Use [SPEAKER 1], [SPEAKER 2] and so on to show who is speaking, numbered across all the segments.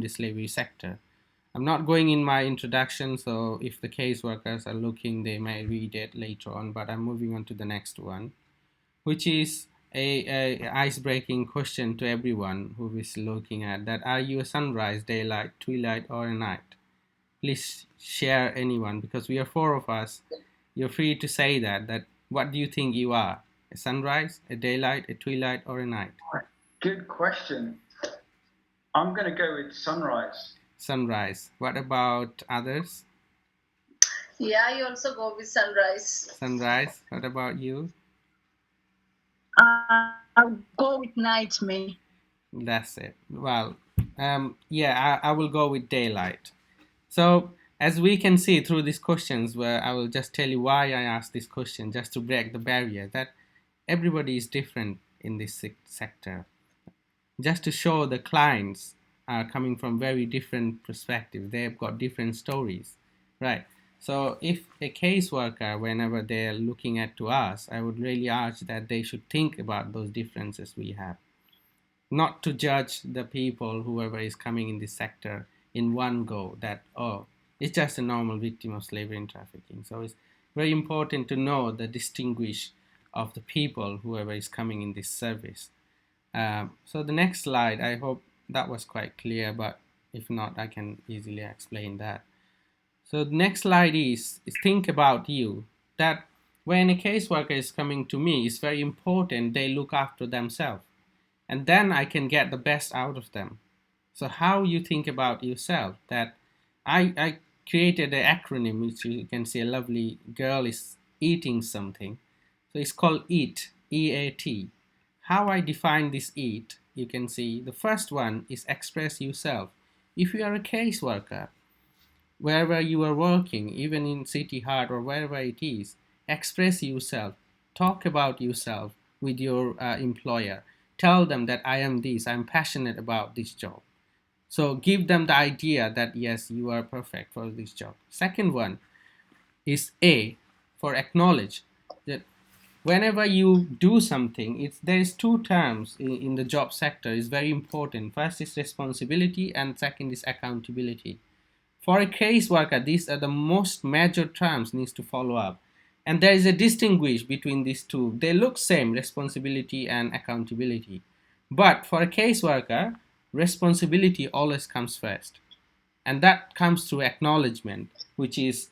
[SPEAKER 1] the slavery sector. I'm not going in my introduction, so if the caseworkers are looking, they may read it later on, but I'm moving on to the next one, which is a ice-breaking question to everyone who is looking at that. Are you a sunrise, daylight, twilight, or a night? Please share anyone, because we are four of us. You're free to say that what do you think you are? A sunrise, a daylight, a twilight, or a night?
[SPEAKER 2] Good question. I'm going to go with sunrise.
[SPEAKER 1] Sunrise. What about others?
[SPEAKER 3] Yeah, I also go with sunrise.
[SPEAKER 1] Sunrise. What about you?
[SPEAKER 4] I'll go with night, me.
[SPEAKER 1] That's it. Well, yeah, I will go with daylight. So as we can see through these questions, where I will just tell you why I asked this question, just to break the barrier that everybody is different in this sector. Just to show the clients are coming from very different perspectives. They've got different stories, right? So if a caseworker, whenever they're looking at to us, I would really urge that they should think about those differences we have. Not to judge the people, whoever is coming in this sector, in one go that, oh, it's just a normal victim of slavery and trafficking. So it's very important to know the distinguish of the people, whoever is coming in this service. So the next slide, I hope that was quite clear, but if not, I can easily explain that. So the next slide is think about you, that when a caseworker is coming to me, it's very important they look after themselves, and then I can get the best out of them. So how you think about yourself, that I created an acronym, which you can see a lovely girl is eating something. So it's called EAT, E-A-T. How I define this EAT, you can see the first one is express yourself. If you are a caseworker, wherever you are working, even in City Heart or wherever it is, express yourself. Talk about yourself with your employer. Tell them that I am this, I'm passionate about this job. So give them the idea that yes, you are perfect for this job. Second one is A, for acknowledge. That whenever you do something, there is two terms in the job sector is very important. First is responsibility and second is accountability. For a caseworker, these are the most major terms needs to follow up. And there is a distinguish between these two. They look same, responsibility and accountability. But for a caseworker, responsibility always comes first. And that comes through acknowledgement, which is,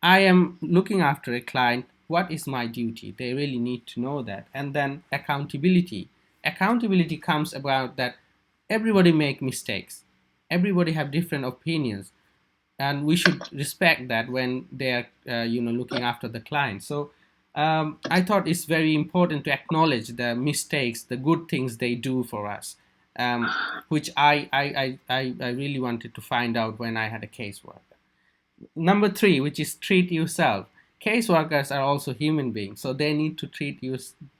[SPEAKER 1] I am looking after a client, what is my duty? They really need to know that. And then accountability. Accountability comes about that everybody make mistakes. Everybody have different opinions. And we should respect that when they are looking after the client. So I thought it's very important to acknowledge the mistakes, the good things they do for us, which I really wanted to find out when I had a caseworker. Number 3, which is treat yourself. Caseworkers are also human beings, so they need to treat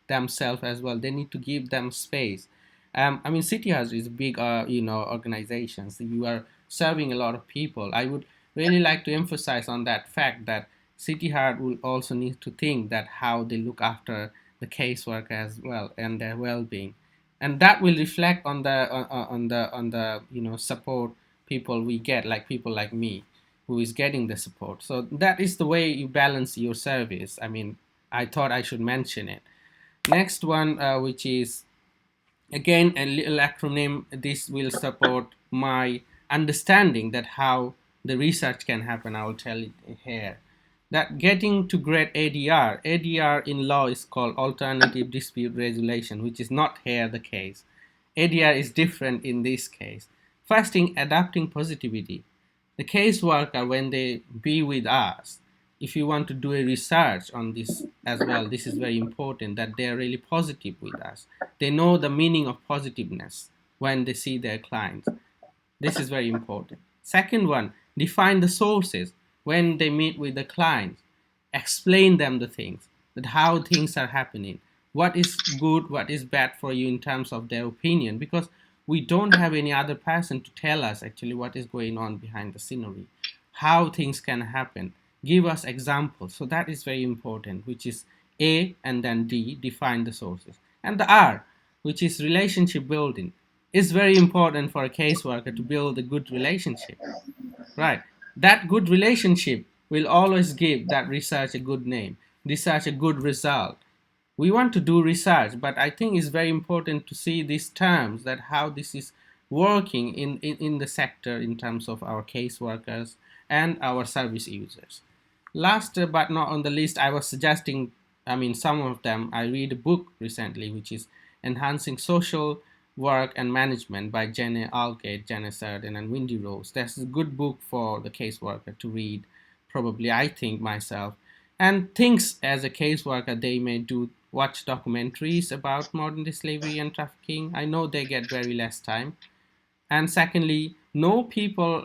[SPEAKER 1] themselves as well. They need to give them space. I mean, City House is a big, organization. So you are serving a lot of people. I would really like to emphasize on that fact that City Heart will also need to think that how they look after the caseworker as well and their well-being, and that will reflect on the support people we get, like people like me, who is getting the support. So that is the way you balance your service. I mean, I thought I should mention it. Next one, which is again a little acronym. This will support my understanding that how the research can happen. I will tell it here. That getting to great ADR. ADR in law is called alternative dispute resolution, which is not here the case. ADR is different in this case. First thing, adapting positivity. The caseworker, when they be with us, if you want to do a research on this as well, this is very important that they are really positive with us. They know the meaning of positiveness when they see their clients. This is very important. Second one, define the sources. When they meet with the clients, explain them the things, that how things are happening, what is good, what is bad for you in terms of their opinion, because we don't have any other person to tell us actually what is going on behind the scenery, how things can happen. Give us examples. So that is very important, which is A, and then D, define the sources. And the R, which is relationship building. It's very important for a caseworker to build a good relationship, right? That good relationship will always give that research a good name, research a good result. We want to do research, but I think it's very important to see these terms, that how this is working in the sector in terms of our caseworkers and our service users. Last but not on the list, I was suggesting, I mean, some of them, I read a book recently, which is Enhancing Social Work and Management by Jenny Algate, Jenny Sarden, and Wendy Rose. That's a good book for the caseworker to read, probably, I think, myself. And things as a caseworker, they may do watch documentaries about modern day slavery and trafficking. I know they get very less time. And secondly, know people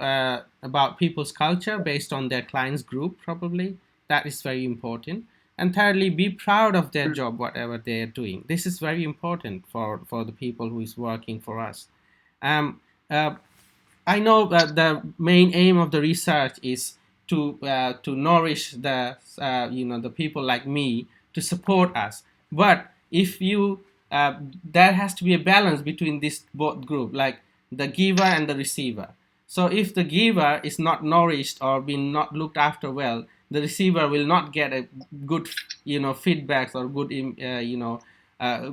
[SPEAKER 1] about people's culture based on their clients group, probably. That is very important. And thirdly, be proud of their job, whatever they are doing. This is very important for the people who is working for us. um, uh, I know that the main aim of the research is to nourish the the people like me, to support us. But if you there has to be a balance between this both group, like the giver and the receiver. So if the giver is not nourished or being not looked after well, the receiver will not get a good feedbacks or good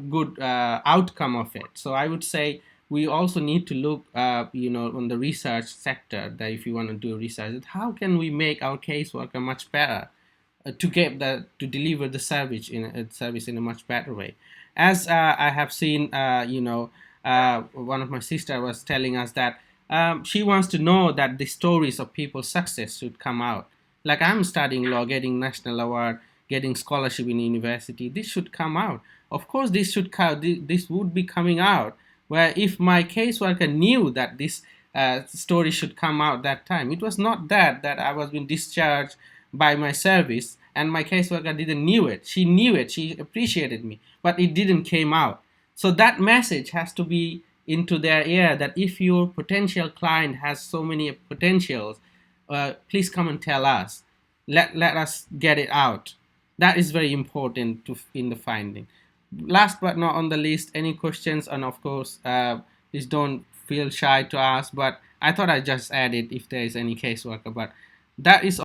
[SPEAKER 1] good outcome of it. So I would say we also need to look on the research sector, that if you want to do research, how can we make our caseworker much better, to deliver the service in a much better way. As I have seen, one of my sister was telling us that she wants to know that the stories of people's success should come out. Like, I'm studying law, getting national award, getting scholarship in university. This should come out. Of course, this would be coming out. Where if my caseworker knew that this story should come out that time, it was not that I was being discharged by my service and my caseworker didn't knew it. She knew it. She appreciated me, but it didn't came out. So that message has to be into their ear, that if your potential client has so many potentials, please come and tell us. Let us get it out. That is very important in the finding. Last but not on the list, any questions? And of course, please don't feel shy to ask. But I thought I just added if there is any caseworker. But that is